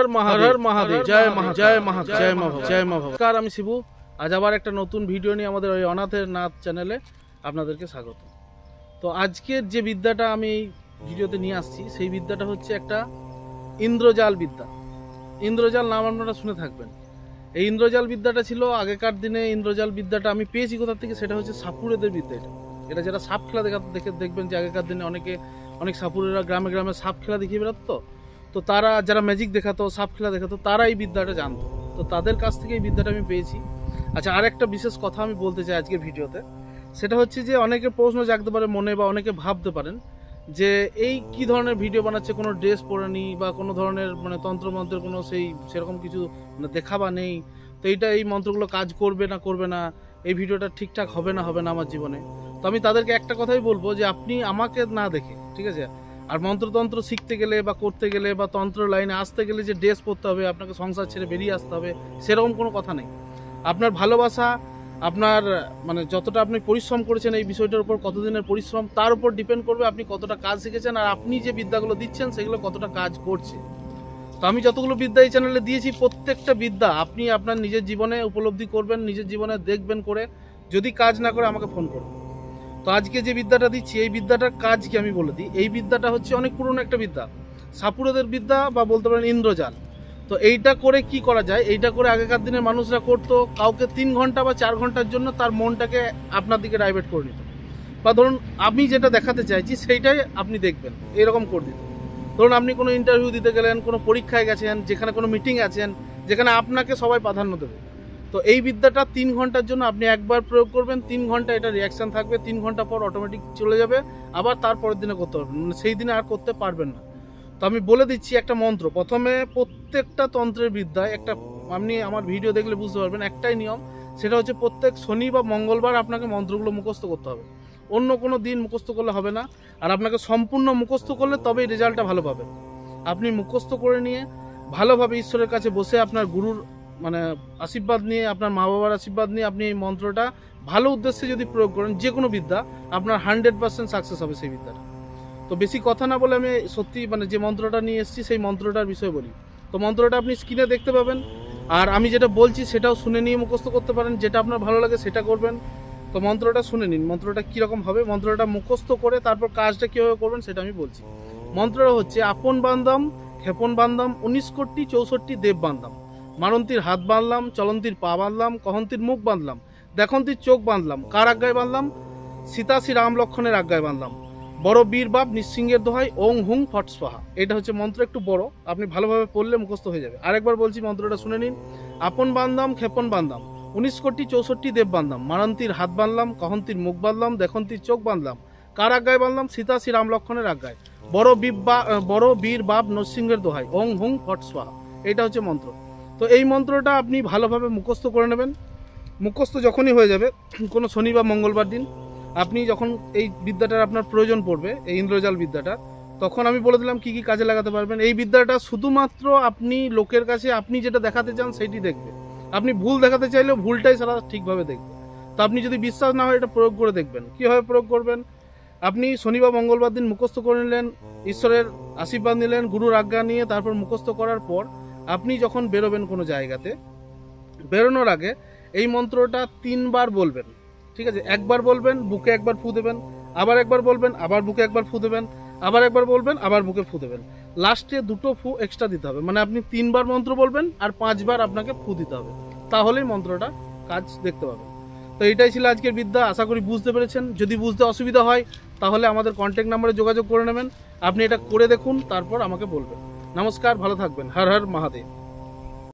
হর মহাদেব জয় নমস্কার, আমি শিবু। আজ আবার একটা নতুন ভিডিও নিয়ে আমাদের ওই অনাথের নাথ চ্যানেলে আপনাদেরকে স্বাগত। তো আজকের যে বিদ্যাটা আমি এই ভিডিওতে নিয়ে আসছি সেই বিদ্যাটা হচ্ছে একটা ইন্দ্রজাল বিদ্যা। ইন্দ্রজাল নাম আপনারা শুনে থাকবেন। এই ইন্দ্রজাল বিদ্যাটা ছিল আগেকার দিনে। ইন্দ্রজাল বিদ্যাটা আমি পেয়েছি কোথা থেকে, সেটা হচ্ছে সাপুড়েদের বিদ্যা। এটা যারা সাপ খেলা দেখবেন যে আগেকার দিনে অনেক সাপুরেরা গ্রামে গ্রামে সাপ খেলা দেখিয়ে বেড়াতো। তো তারা যারা ম্যাজিক দেখাতো, সাপ খেলা দেখাতো, তারা এই বিদ্যাটা জানতো। তো তাদের কাছ থেকে এই বিদ্যাটা আমি পেয়েছি। আচ্ছা, আর একটা বিশেষ কথা আমি বলতে চাই আজকের ভিডিওতে, সেটা হচ্ছে যে অনেকে প্রশ্ন জাগতে পারে মনে, বা অনেকে ভাবতে পারেন যে এই কি ধরনের ভিডিও বানাচ্ছে, কোনো ড্রেস পরেনি বা কোনো ধরনের তন্ত্রমন্ত্রের কোনো সেরকম কিছু দেখাবা নেই, তো এই মন্ত্রগুলো কাজ করবে না, এই ভিডিওটা ঠিকঠাক হবে না আমার জীবনে। তো আমি তাদেরকে একটা কথাই বলবো যে আপনি আমাকে না দেখে, ঠিক আছে, আর মন্ত্রতন্ত্র শিখতে গেলে বা করতে গেলে বা তন্ত্র লাইনে আসতে গেলে যে ড্রেস পরতে হবে, আপনাকে সংসার ছেড়ে বেরিয়ে আসতে হবে, সেরকম কোনো কথা নেই। আপনার ভালোবাসা, আপনার যতটা আপনি পরিশ্রম করেছেন এই বিষয়টার উপর, কতদিনের পরিশ্রম, তার উপর ডিপেন্ড করবে আপনি কতটা কাজ শিখেছেন আর আপনি যে বিদ্যাগুলো দিচ্ছেন সেগুলো কতটা কাজ করছে। তো আমি যতগুলো বিদ্যা এই চ্যানেলে দিয়েছি, প্রত্যেকটা বিদ্যা আপনি আপনার নিজের জীবনে উপলব্ধি করবেন, নিজের জীবনে দেখবেন করে। যদি কাজ না করে আমাকে ফোন করবেন। তো আজকে যে বিদ্যাটা দিচ্ছি, এই বিদ্যাটার কাজ কি আমি বলে দিই। এই বিদ্যাটা হচ্ছে অনেক পুরনো একটা বিদ্যা, সাপুরেদের বিদ্যা বা বলতে পারেন ইন্দ্রজাল। তো এইটা করে কি করা যায়, এইটা করে আগেকার দিনের মানুষরা করতো, কাউকে 3 ঘন্টা বা 4 ঘন্টার জন্য তার মনটাকে আপনার দিকে ডাইভার্ট করে নিত, বা ধরুন আমি যেটা দেখাতে চাইছি সেইটাই আপনি দেখবেন, এরকম করে দিত। ধরুন আপনি কোনো ইন্টারভিউ দিতে গেলেন, কোনো পরীক্ষায় গেছেন, যেখানে কোনো মিটিং আছেন, যেখানে আপনাকে সবাই প্রাধান্য দেবে। তো এই বিদ্যাটা 3 ঘন্টার জন্য আপনি একবার প্রয়োগ করবেন, 3 ঘন্টা এটা রিয়াকশান থাকবে, 3 ঘন্টা পর অটোমেটিক চলে যাবে, আবার তারপরের দিনে করতে পারবেন, সেই দিনে আর করতে পারবেন না। তো আমি বলে দিচ্ছি একটা মন্ত্র। প্রথমে প্রত্যেকটা তন্ত্রের বিদ্যায় আপনি আমার ভিডিও দেখলে বুঝতে পারবেন, একটাই নিয়ম, সেটা হচ্ছে প্রত্যেক শনি বা মঙ্গলবার আপনাকে মন্ত্রগুলো মুখস্থ করতে হবে। অন্য কোনো দিন মুখস্থ করলে হবে না, আর আপনাকে সম্পূর্ণ মুখস্থ করলে তবেই রেজাল্টটা ভালো পাবেন। আপনি মুখস্থ করে নিয়ে ভালোভাবে ঈশ্বরের কাছে বসে আপনার গুরুর আশীর্বাদ নিয়ে, আপনার মা বাবার আশীর্বাদ নিয়ে আপনি এই মন্ত্রটা ভালো উদ্দেশ্যে যদি প্রয়োগ করেন, যে কোনো বিদ্যা আপনার 100% সাকসেস হবে সেই বিদ্যাটা। তো বেশি কথা না বলে আমি সত্যি যে মন্ত্রটা নিয়ে এসেছি সেই মন্ত্রটার বিষয়ে বলি। তো মন্ত্রটা আপনি স্ক্রিনে দেখতে পাবেন, আর আমি যেটা বলছি সেটাও শুনে নিয়ে মুখস্থ করতে পারেন, যেটা আপনার ভালো লাগে সেটা করবেন। তো মন্ত্রটা শুনে নিন, মন্ত্রটা কীরকম হবে। মন্ত্রটা মুখস্থ করে তারপর কাজটা কীভাবে করবেন সেটা আমি বলছি। মন্ত্রটা হচ্ছে: আপন বান্দাম ক্ষেপণ বান্দাম 19 কোটি 64 দেব বান্দাম, মারন্তীর হাত বাঁধলাম, চলন্তীর পা বাঁধলাম, কহন্তীর মুখ বাঁধলাম, দেখন্তীর চোখ বাঁধলাম, কার আজ্ঞায় বাঁধলাম? সীতা শ্রী রাম লক্ষণের আজ্ঞায় বাঁধলাম, বড় বীর বাপ নৃসিংহের দোহাই, ওং হুং ফট স্বাহা। এটা হচ্ছে মন্ত্র, একটু বড়, আপনি ভালোভাবে পড়লে মুখস্থ হয়ে যাবে। আরেকবার বলছি, মন্ত্রটা শুনে নিন। আপন বান্দাম ক্ষেপণ বান্দাম 19 কোটি 64 দেব বাঁধলাম, মারন্তীর হাত বাঁধলাম, কহন্তীর মুখ বাঁধলাম, দেখন্তীর চোখ বাঁধলাম, কার আজ্ঞায় বাঁধলাম? সীতা শ্রী রাম লক্ষণের আজ্ঞায়, বড় বীর বাপ নরসিংহের দোহাই, ওং হুং ফট স্বাহা। এটা হচ্ছে মন্ত্র। তো এই মন্ত্রটা আপনি ভালোভাবে মুখস্থ করে নেবেন। মুখস্থ যখনই হয়ে যাবে, কোনো শনি বা মঙ্গলবার দিন আপনি যখন এই বিদ্যাটার আপনার প্রয়োজন পড়বে, এই ইন্দ্রজাল বিদ্যাটা, তখন আমি বলে দিলাম কি কি কাজে লাগাতে পারবেন। এই বিদ্যাটা শুধুমাত্র আপনি লোকের কাছে আপনি যেটা দেখাতে চান সেইটি দেখবে। আপনি ভুল দেখাতে চাইলেও ভুলটাই সারা ঠিকভাবে দেখবে। তো আপনি যদি বিশ্বাস না হয় এটা প্রয়োগ করে দেখবেন। কীভাবে প্রয়োগ করবেন? আপনি শনি বা মঙ্গলবার দিন মুখস্থ করে নিলেন, ঈশ্বরের আশীর্বাদ নিলেন, গুরুর আজ্ঞা নিয়ে তারপর মুখস্থ করার পর আপনি যখন বেরোবেন কোনো জায়গাতে, বেরোনোর আগে এই মন্ত্রটা 3 বার বলবেন, ঠিক আছে? একবার বলবেন, বুকে একবার ফু দেবেন, আবার একবার বলবেন, আবার বুকে একবার ফু দেবেন, আবার একবার বলবেন, আবার বুকে ফু দেবেন। লাস্টে 2টো ফু এক্সট্রা দিতে হবে, আপনি 3 বার মন্ত্র বলবেন আর 5 বার আপনাকে ফু দিতে হবে, তাহলেই মন্ত্রটা কাজ দেখতে পাবেন। তো এইটাই ছিল আজকের বিদ্যা। আশা করি বুঝতে পেরেছেন। যদি বুঝতে অসুবিধা হয় তাহলে আমাদের কন্ট্যাক্ট নাম্বারে যোগাযোগ করে নেবেন। আপনি এটা করে দেখুন, তারপর আমাকে বলবেন। নমস্কার, ভালো থাকবেন। হর হর মহাদেব।